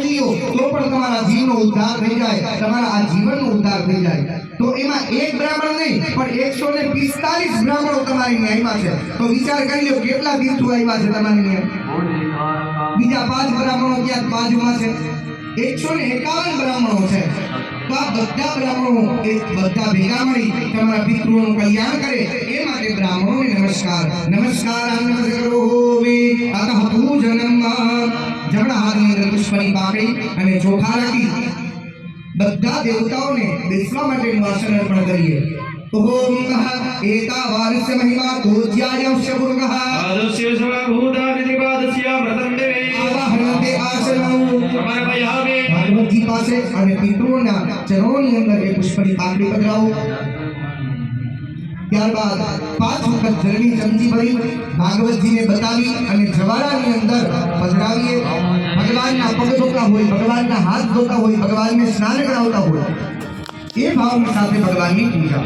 કરી લ્યો તો પણ તમારા જીવનો ઉદ્ધાર થઈ જાય, તમારા આ જીવનનો ઉદ્ધાર થઈ જાય। તો એમાં એક બ્રાહ્મણ નહીં પણ 145 બ્રાહ્મણો તમારી ન્યાયમાં છે। તો વિચાર કરી લ્યો કેટલા તીર્થો આવ્યા છે તમારી ન્યાય। બીજા 5 બ્રાહ્મણો ક્યાં બાજુમાં છે, 151 બ્રાહ્મણો છે। તો આ બધા બ્રાહ્મણો બધા ભેગા મળી તમારા પિતૃઓનું કલ્યાણ કરે એ માટે બ્રાહ્મણોને નમસ્કાર। નમસ્કાર કરોમિ અતઃ પૂજનમ। જમણા હાથની અંદર પુષ્પની પાકડી અને ચોખા રાખી બધા દેવતાઓને બેસવા માટેનું આસન અર્પણ કરીએ। ओम एतावानस्य महिमा तोज्यायस्य पुरुषः आदस्य सर्वभूतानिधिपादस्य व्रतं देवे आवाहनते आसनं समर्पयामि। भगवती પાસે અને પિતૃઓના ચરણોની અંદર એ પુષ્પની પાકડી પધરાવો। ત્યારબાદ 5 વખત જળની ચમચી ભરી ભાગવતજીને બતાવી અને જવારાની અંદર પધરાવીએ। ભગવાનના પગ ધોતા હોય, ભગવાનના હાથ ધોતા હોય, ભગવાનને સ્નાન કરાવતા હોય એ ભાવની સાથે ભગવાનની પૂજા।